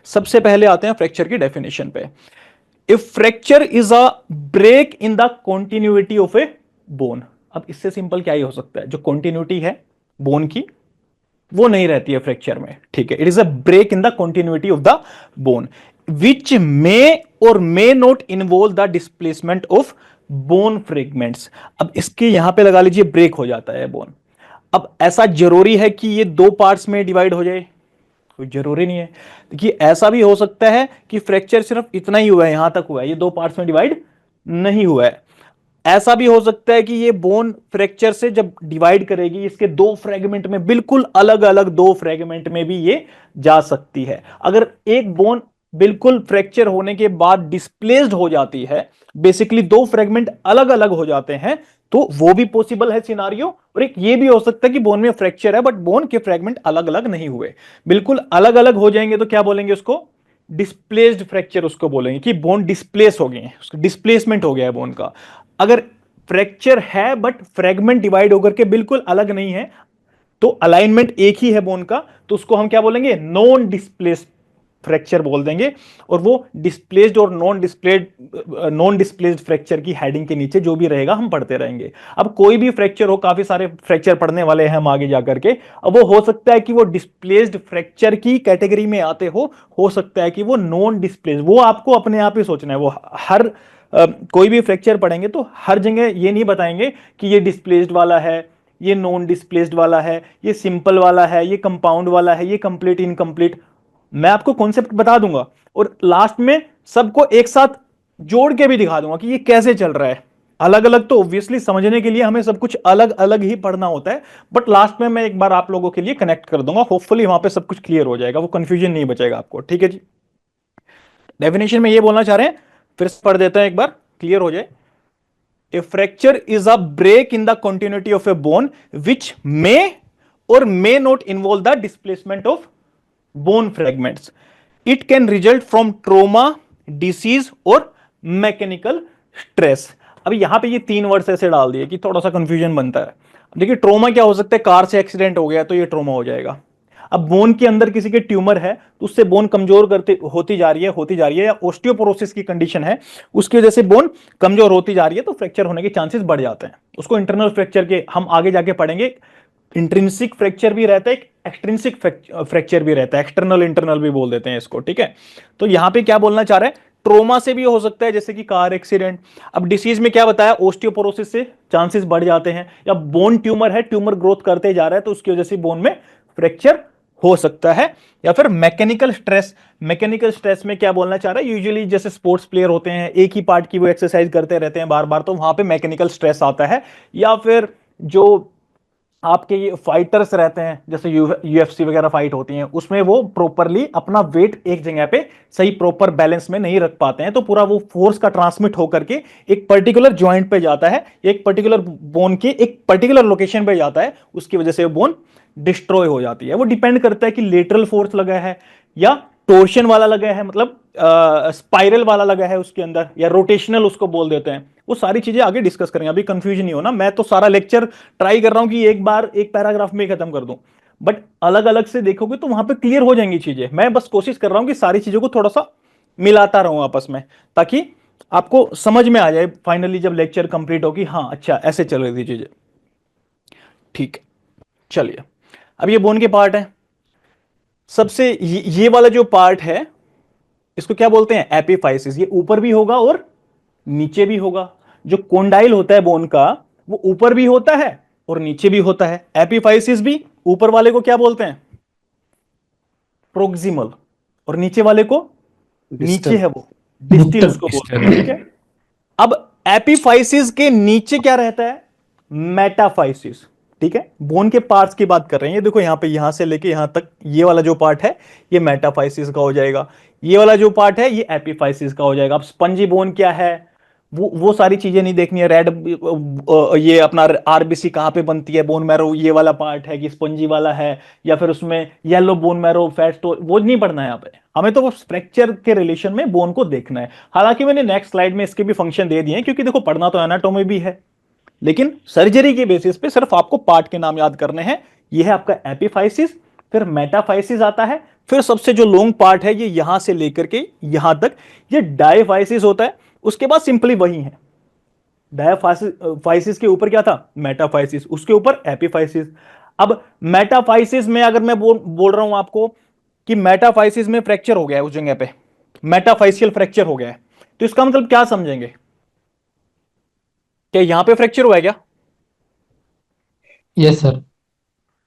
सबसे पहले आते हैं फ्रैक्चर की डेफिनेशन पे। If fracture is a break in the continuity of a bone. अब इससे सिंपल क्या ही हो सकता है, जो कॉन्टिन्यूटी है बोन की वो नहीं रहती है फ्रैक्चर में, ठीक है। It is a break in the continuity of the bone which may और may not involve the displacement of bone fragments. अब इसके यहां पे लगा लीजिए ब्रेक हो जाता है बोन। अब ऐसा जरूरी है कि ये दो पार्ट्स में डिवाइड हो जाए? कोई जरूरी नहीं है। देखिए ऐसा भी हो सकता है कि फ्रैक्चर सिर्फ इतना ही हुआ है, यहां तक हुआ है, ये दो पार्ट्स में डिवाइड नहीं हुआ है। ऐसा भी हो सकता है कि ये बोन फ्रैक्चर से जब डिवाइड करेगी इसके दो फ्रेगमेंट में, बिल्कुल अलग अलग दो फ्रेगमेंट में भी ये जा सकती है। अगर एक बोन बिल्कुल फ्रैक्चर होने के बाद डिस्प्लेस्ड हो जाती है, बेसिकली दो फ्रेगमेंट अलग अलग हो जाते हैं, तो वो भी पॉसिबल है सिनारियो। और एक ये भी हो सकता है कि बोन में फ्रैक्चर है बट बोन के फ्रेगमेंट अलग अलग नहीं हुए, बिल्कुल अलग अलग हो जाएंगे तो क्या बोलेंगे उसको? डिस्प्लेस्ड फ्रैक्चर उसको बोलेंगे, कि बोन डिस्प्लेस हो गए हैं, उसका डिस्प्लेसमेंट हो गया है बोन का। अगर फ्रैक्चर है बट फ्रेगमेंट डिवाइड होकर के बिल्कुल अलग नहीं है, तो अलाइनमेंट एक ही है बोन का, तो उसको हम क्या बोलेंगे? नॉन डिस्प्लेस्ड फ्रैक्चर बोल देंगे। और वो डिस्प्लेस्ड और नॉन डिस्प्लेस्ड फ्रैक्चर की हेडिंग के नीचे जो भी रहेगा हम पढ़ते रहेंगे। अब कोई भी फ्रैक्चर हो, काफी सारे फ्रैक्चर पढ़ने वाले हैं हम आगे जाकर के। अब वो हो सकता है कि वो डिस्प्लेस्ड फ्रैक्चर की कैटेगरी में आते हो सकता है कि वो नॉन डिस्प्लेस्ड, वो आपको अपने आप ही सोचना है। वो हर कोई भी फ्रैक्चर पढ़ेंगे तो हर जगह ये नहीं बताएंगे कि ये डिस्प्लेस्ड वाला है, ये नॉन डिस्प्लेस्ड वाला है, ये सिंपल वाला है, ये कंपाउंड वाला है, ये कंप्लीट इनकम्प्लीट। मैं आपको कॉन्सेप्ट बता दूंगा और लास्ट में सबको एक साथ जोड़ के भी दिखा दूंगा कि ये कैसे चल रहा है। अलग अलग तो ऑब्वियसली समझने के लिए हमें सब कुछ अलग अलग ही पढ़ना होता है, बट लास्ट में मैं एक बार आप लोगों के लिए कनेक्ट कर दूंगा, होपफुली वहां पे सब कुछ क्लियर हो जाएगा, वो कंफ्यूजन नहीं बचेगा आपको, ठीक है जी। डेफिनेशन में ये बोलना चाह रहे हैं, फिर से पढ़ देते हैं एक बार, क्लियर हो जाए। A fracture is a break in the continuity of a bone which may or may not involve the displacement of bone fragments. It can result from trauma, disease और मैकेनिकल स्ट्रेस। अभी यहां पे ये तीन words ऐसे डाल दिए कि थोड़ा सा कंफ्यूजन बनता है। देखिए ट्रोमा क्या हो सकता है? कार से एक्सीडेंट हो गया तो ये ट्रोमा हो जाएगा। अब बोन के अंदर किसी के ट्यूमर है तो उससे बोन कमजोर करते होती जा रही है, या ऑस्टियोपोरोसिस की कंडीशन है उसकी वजह से बोन कमजोर होती जा रही है, तो फ्रैक्चर होने के चांसेस बढ़ जाते हैं। उसको इंटरनल फ्रैक्चर के हम आगे जाके पढ़ेंगे। इंट्रिंसिक फ्रैक्चर भी रहता है, एक एक्सट्रिंसिक फ्रैक्चर भी रहता है, एक्सटर्नल इंटरनल भी बोल देते हैं इसको, ठीक है। तो यहां पे क्या बोलना चाह रहे हैं? ट्रोमा से भी हो सकता है जैसे कि कार एक्सीडेंट। अब डिसीज में क्या बताया? ओस्टियोपोरोसिस से चांसेस बढ़ जाते हैं, या बोन ट्यूमर है, ट्यूमर ग्रोथ करते जा रहा है तो उसकी वजह से बोन में फ्रैक्चर हो सकता है। या फिर मैकेनिकल स्ट्रेस। मैकेनिकल स्ट्रेस में क्या बोलना चाह रहा है? यूजुअली जैसे स्पोर्ट्स प्लेयर होते हैं, एक ही पार्ट की वो एक्सरसाइज करते रहते हैं बार बार, तो वहां पे मैकेनिकल स्ट्रेस आता है। या फिर जो आपके ये फाइटर्स रहते हैं, जैसे यूएफसी वगैरह फाइट होती हैं, उसमें वो प्रॉपरली अपना वेट एक जगह पे सही प्रॉपर बैलेंस में नहीं रख पाते हैं, तो पूरा वो फोर्स का ट्रांसमिट होकर के एक पर्टिकुलर जॉइंट पे जाता है, एक पर्टिकुलर बोन के एक पर्टिकुलर लोकेशन पे जाता है, उसकी वजह से वो बोन डिस्ट्रॉय हो जाती है। वो डिपेंड करता है कि लेटरल फोर्स लगा है या टोर्शन वाला लगा है, मतलब स्पाइरल वाला लगा है उसके अंदर, या रोटेशनल उसको बोल देते हैं। वो सारी चीजें आगे डिस्कस करेंगे, अभी कंफ्यूजन नहीं होना। मैं तो सारा लेक्चर ट्राई कर रहा हूं कि एक बार एक पैराग्राफ में खत्म कर दूं, बट अलग अलग से देखोगे तो वहां पे क्लियर हो जाएंगी चीजें। मैं बस कोशिश कर रहा हूं कि सारी चीजों को थोड़ा सा मिलाता रहूं आपस में, ताकि आपको समझ में आ जाए फाइनली जब लेक्चर कंप्लीट होगी, हाँ अच्छा ऐसे चल रही थी चीजें, ठीक है। चलिए, अब ये बोन के पार्ट है। सबसे ये वाला जो पार्ट है इसको क्या बोलते हैं? एपिफाइसिस। ये ऊपर भी होगा और नीचे भी होगा। जो कोंडाइल होता है बोन का, वो ऊपर भी होता है और नीचे भी होता है। एपिफाइसिस भी ऊपर वाले को क्या बोलते हैं? प्रोक्सिमल। और नीचे वाले को, नीचे डिस्टल। है वो डिस्टिल उसको बोलते हैं, ठीक है। अब एपिफाइसिस के नीचे क्या रहता है? मेटाफाइसिस, ठीक है। बोन के पार्ट्स की बात कर रहे हैं, ये देखो यहां पे, यहां से लेके यहां तक ये वाला जो पार्ट है ये मेटाफाइसिस का हो जाएगा। ये वाला जो पार्ट है ये एपिफाइसिस का हो जाएगा। अब स्पंजी बोन क्या है, वो सारी चीजें नहीं देखनी है। रेड ये अपना आरबीसी कहां पे बनती है, बोन मैरो ये वाला पार्ट है कि स्पंजी वाला है, या फिर उसमें येलो बोन मैरो फैट, तो वो नहीं पढ़ना है यहाँ पे हमें। तो वो फ्रैक्चर के रिलेशन में बोन को देखना है। हालांकि मैंने नेक्स्ट स्लाइड में इसके भी फंक्शन दे दिए हैं, क्योंकि देखो पढ़ना तो एनाटॉमी भी है, लेकिन सर्जरी के बेसिस पे सिर्फ आपको पार्ट के नाम याद करने हैं। यह है आपका एपिफाइसिस, फिर मेटाफाइसिस आता है, फिर सबसे जो लॉन्ग पार्ट है ये यहां से लेकर के यहां तक, ये डायफाइसिस होता है। उसके बाद सिंपली वही है, डायफाइसिस के ऊपर क्या था, मेटाफाइसिस, उसके ऊपर एपिफाइसिस। अब मेटाफाइसिस में अगर मैं बोल रहा हूं आपको कि मेटाफाइसिस में फ्रैक्चर हो गया है उस जगह पे, मेटाफाइसियल फ्रैक्चर हो गया है, तो इसका मतलब क्या समझेंगे, क्या यहां पे फ्रैक्चर हुआ है क्या? Yes sir.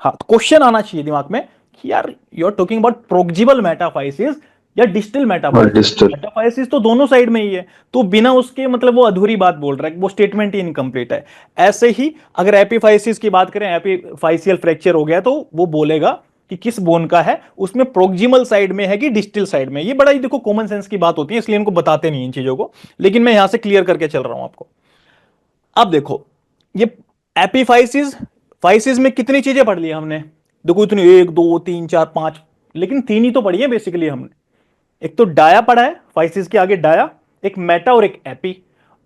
हाँ, तो क्वेश्चन आना चाहिए दिमाग में कि यार you are talking about proximal metaphysis या डिस्टल और मेटाफाइसिस। डिस्टल। मेटाफाइसिस तो दोनों साइड में ही है, तो बिना उसके मतलब वो अधूरी बात बोल रहा है, वो स्टेटमेंट ही इनकम्प्लीट है। ऐसे ही अगर एपिफाइसिस की बात करें, एपिफाइसियल फ्रैक्चर हो गया, तो वो बोलेगा कि किस बोन का है, उसमें प्रोक्सिमल साइड में है कि डिस्टल साइड में। ये बड़ा ही देखो कॉमन सेंस की बात होती है, इसलिए इनको बताते नहीं इन चीजों को, लेकिन मैं यहां से क्लियर करके चल रहा हूं आपको। अब देखो, ये एपिफाइसिस, फाइसिस में कितनी चीजें पढ़ ली हमने, देखो इतनी, एक दो तीन चार पांच, लेकिन तीन ही तो पढ़ी है बेसिकली हमने। एक तो डाया पढ़ा है, फाइसिस के आगे डाया, एक मेटा और एक एपी।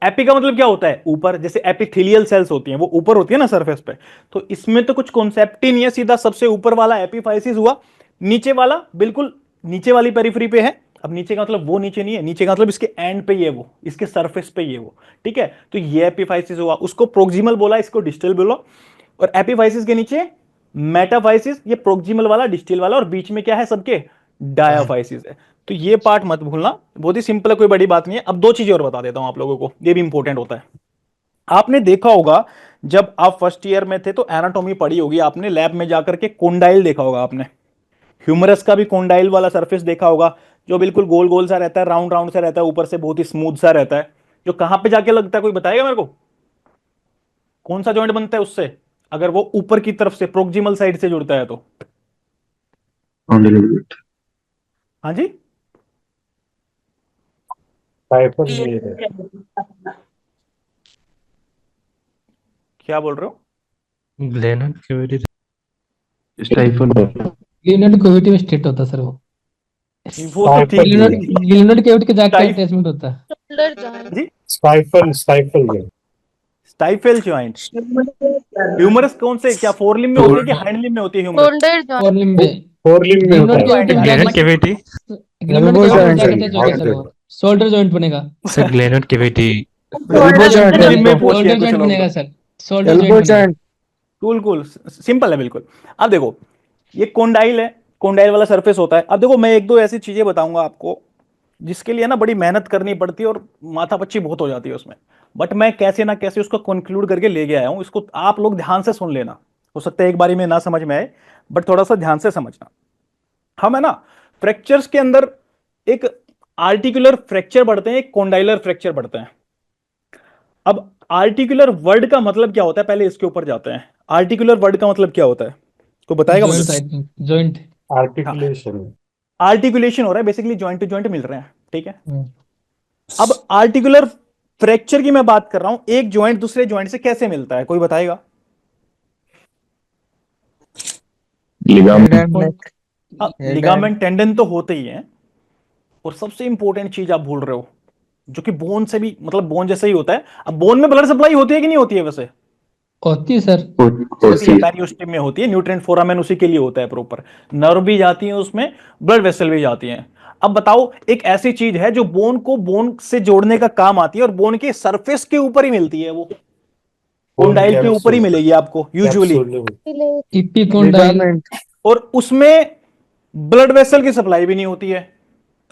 एपी का मतलब क्या होता है, ऊपर, जैसे एपिथेलियल सेल्स होती हैं वो ऊपर होती है ना सरफेस पे, तो इसमें तो कुछ कॉन्सेप्ट ही नहीं है, सीधा सबसे ऊपर वाला एपिफाइसिस हुआ, नीचे वाला बिल्कुल नीचे वाली पेरिफेरी पे है। अब नीचे का मतलब वो नीचे नहीं है, नीचे का मतलब इसके एंड पे ही है वो, इसके सरफेस पे ही है वो, ठीक है। तो ये एपिफाइसिस हुआ, उसको प्रोक्सिमल बोला, इसको डिस्टल बोला। और एपिफाइसिस के नीचे मेटाफाइसिस, ये प्रोक्सिमल वाला, डिस्टल वाला, और बीच में क्या है सबके, डायाफाइसिस है। तो ये पार्ट मत भूलना, बहुत ही सिंपल है, कोई बड़ी बात नहीं है। अब दो चीजें और बता देता हूं आप लोगों को, ये भी इंपॉर्टेंट होता है। आपने देखा होगा जब आप फर्स्ट ईयर में थे तो एनाटॉमी पढ़ी होगी आपने, लैब में जाकर के कोंडाइल देखा होगा आपने, ह्यूमरस का भी कोंडाइल वाला सरफेस देखा होगा, जो बिल्कुल गोल गोल सा रहता है, राउंड राउंड सा रहता है, ऊपर से बहुत ही स्मूथ सा रहता है, जो कहां पे जाके लगता है, कोई बताएगा मेरे को, कौन सा जॉइंट बनता है उससे, अगर वो ऊपर की तरफ से प्रोक्सिमल साइड से जुड़ता है तो? हाँ जी, क्या बोल रहे हो? ग्लेनन क्यूरी स्टाइफन। ग्लिनोड कैविटी में स्टेट होता है सर वो। वो तो ठीक ग्लिनोड है, ग्लिनोड कैविटी के जाके स्टाइफ, अटैचमेंट होता है। जी, स्टाइफल स्टाइफेल ज्वाइंट। ह्यूमरस कौन से, क्या फोर लिम्ब में होती है कि हाइंड लिम्ब में होती है humerus? Shoulder joint. Fore limb में। फोर लिम्ब में होता ग्लिनोड है। कैविटी में ग्लेनन जाके कैविटी ग्लिनोड Elbow कैविटी में joint जाके है, अटैच होगा सर वो। शोल्डर जॉइंट बनेगा। Sir glenoid cavity Elbow joint है लिम्ब में तो। पूछ लिया शोल्डर कुछ जॉइंट लोग बनेगा तो। सर। शोल्डर जॉइंट एल्बो बनेगा। जॉइंट। कूल कूल, सिंपल है बिल्कुल। अब देखो, ये कोंडाइल है, कोंडाइल वाला सरफेस होता है। अब देखो मैं एक दो ऐसी चीजें बताऊंगा आपको जिसके लिए ना बड़ी मेहनत करनी पड़ती है और माथापच्ची बहुत हो जाती है उसमें, बट मैं कैसे ना कैसे उसको कंक्लूड करके ले गया हूं, इसको आप लोग ध्यान से सुन लेना। हो सकता है एक बारी में ना समझ में आए, बट थोड़ा सा ध्यान से समझना। हम है ना, फ्रैक्चर्स के अंदर एक आर्टिकुलर फ्रैक्चर बढ़ते हैं, एक कोंडाइलर फ्रैक्चर बढ़ते हैं। अब आर्टिकुलर वर्ड का मतलब क्या होता है, पहले इसके ऊपर जाते हैं। आर्टिकुलर वर्ड का मतलब क्या होता है, तो बताएगा मुझे? Joint I think joint. हाँ, आर्टिकुलेशन। आर्टिकुलेशन हो रहा है, बेसिकली जॉइंट टू जॉइंट मिल रहे हैं, ठीक है। अब आर्टिकुलर फ्रैक्चर की मैं बात कर रहा हूं, एक जॉइंट दूसरे जॉइंट से कैसे मिलता है, कोई बताएगा? लिगामेंट। लिगामेंट टेंडन तो होते ही हैं, और सबसे इंपॉर्टेंट चीज आप भूल रहे हो, जो कि बोन से भी मतलब बोन जैसे ही होता है। अब बोन में ब्लड सप्लाई होती है कि नहीं होती है वैसे? होती है सर। होती है, पेरियोस्टिम में होती है, न्यूट्रिएंट फोरामेन उसी के लिए होता है प्रॉपर। नर्व भी जाती है उसमें, ब्लड वेसल भी जाती हैं। अब बताओ, एक ऐसी चीज है जो बोन को बोन से जोड़ने का काम आती है और बोन के सरफेस के ऊपर ही मिलती है, वो कोंडाइल के ऊपर ही मिलेगी आपको यूजुअली, इपिकोंडाइल। लिगामेंट। और उसमें ब्लड वेसल की सप्लाई भी नहीं होती है।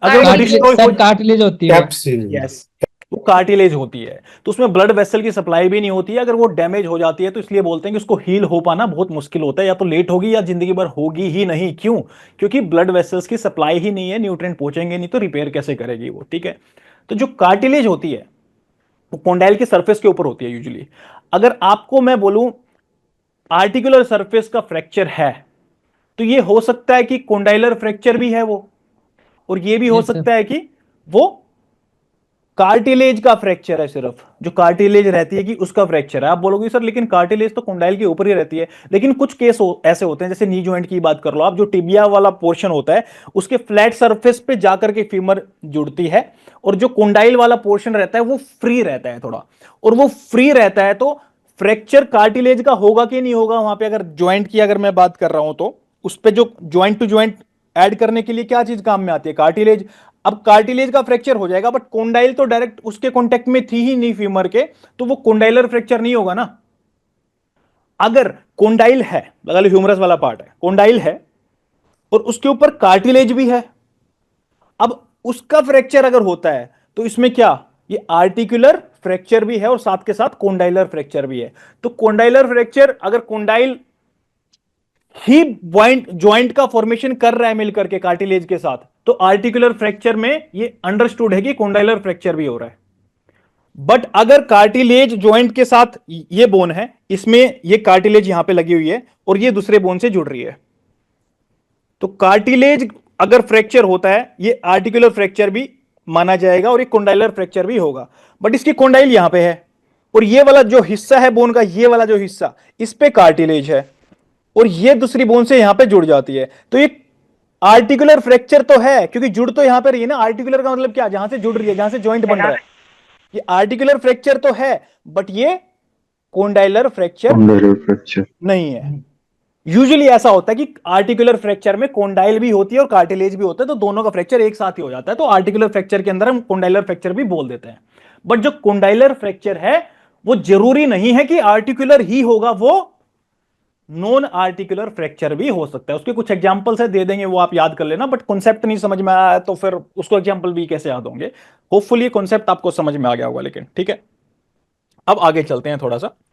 अगर वो कार्टिलेज डिस्ट्रॉय हो, सर, कार्टिलेज होती है वो। कैप्सिल। यस, वो कार्टिलेज होती है, तो उसमें ब्लड वेसल की सप्लाई भी नहीं होती है। अगर वो डैमेज हो जाती है तो इसलिए बोलते हैं कि उसको हील हो पाना बहुत मुश्किल होता है, या तो लेट होगी या जिंदगी भर होगी ही नहीं। क्यों? क्योंकि ब्लड वेसल्स की सप्लाई ही नहीं है, न्यूट्रिएंट पहुंचेंगे नहीं तो रिपेयर कैसे करेगी वो, ठीक है। तो जो कार्टिलेज होती है वो कोंडाइल के सरफेस के ऊपर होती है यूजुअली। अगर आपको मैं बोलूं आर्टिकुलर सरफेस का फ्रैक्चर है, तो ये हो सकता है कि कोंडाइलर फ्रैक्चर भी है वो, और ये भी हो यस सर। सकता है कि वो कार्टिलेज का फ्रैक्चर है, सिर्फ जो कार्टिलेज रहती है कि उसका फ्रैक्चर है। आप बोलोगे सर लेकिन कार्टिलेज तो कोंडाइल के ऊपर ही रहती है, लेकिन कुछ केस ऐसे होते हैं, जैसे नी जॉइंट की बात कर लो आप, जो टिबिया वाला पोर्शन होता है उसके फ्लैट सरफेस पे जाकर के फीमर जुड़ती है, और जो कोंडाइल वाला पोर्शन रहता है वो फ्री रहता है थोड़ा, और वो फ्री रहता है तो फ्रैक्चर कार्टिलेज का होगा कि नहीं होगा वहां पे, अगर ज्वाइंट की अगर मैं बात कर रहा हूं तो उस पे जो ज्वाइंट टू ज्वाइंट ऐड करने के लिए क्या चीज काम में आती है? कार्टिलेज। अब कार्टिलेज का फ्रैक्चर हो जाएगा, बट कोंडाइल तो डायरेक्ट उसके कांटेक्ट में थी ही नहीं फीमर के, तो वो कोंडाइलर फ्रैक्चर नहीं होगा ना। अगर कोंडाइल है, लगा लो ह्यूमरस वाला पार्ट है, कोंडाइल है और उसके ऊपर कार्टिलेज भी है, अब उसका फ्रैक्चर अगर होता है तो इसमें क्या, ये आर्टिकुलर फ्रैक्चर भी है और साथ के साथ कोंडाइलर फ्रैक्चर भी है। तो कोंडाइलर फ्रैक्चर अगर कोंडाइल ही ज्वाइंट का फॉर्मेशन कर रहा है मिलकर के कार्टिलेज के साथ, तो आर्टिकुलर फ्रैक्चर में ये अंडरस्टूड है कि कोंडाइलर फ्रैक्चर भी हो रहा है। बट अगर कार्टिलेज ज्वाइंट के साथ, ये बोन है, इसमें ये कार्टिलेज यहां पे लगी हुई है और ये दूसरे बोन से जुड़ रही है, तो कार्टिलेज अगर फ्रैक्चर होता है ये आर्टिकुलर फ्रैक्चर भी माना जाएगा और ये कोंडाइलर फ्रैक्चर भी होगा। बट इसकी कोंडाइल यहां पे है और ये वाला जो हिस्सा है बोन का, ये वाला जो हिस्सा, इस पे कार्टिलेज है और ये दूसरी बोन से यहां पे जुड़ जाती है, तो ये आर्टिकुलर फ्रैक्चर तो है, क्योंकि जुड़ तो यहां पे रही है ना। आर्टिकुलर का मतलब क्या, जहां से जुड़ रही है, जहां से जॉइंट बन रहा है, ये आर्टिकुलर फ्रैक्चर तो है, बट ये कोंडाइलर फ्रैक्चर फ्रैक्चर नहीं है। यूजुअली ऐसा होता है कि आर्टिकुलर फ्रैक्चर में कोंडाइल भी होती है और कार्टिलेज भी होता है, तो दोनों का फ्रैक्चर एक साथ ही हो जाता है, तो आर्टिकुलर फ्रैक्चर के अंदर हम कोंडाइलर फ्रैक्चर भी बोल देते हैं। बट जो कोंडाइलर फ्रैक्चर है वो जरूरी नहीं है कि आर्टिकुलर ही होगा, वो नॉन आर्टिकुलर फ्रैक्चर भी हो सकता है। उसके कुछ एग्जांपल्स है, दे देंगे, वो आप याद कर लेना, बट कॉन्सेप्ट नहीं समझ में आया तो फिर उसको एग्जांपल भी कैसे याद होंगे। होपफुली ये कॉन्सेप्ट आपको समझ में आ गया होगा, लेकिन ठीक है। अब आगे चलते हैं थोड़ा सा।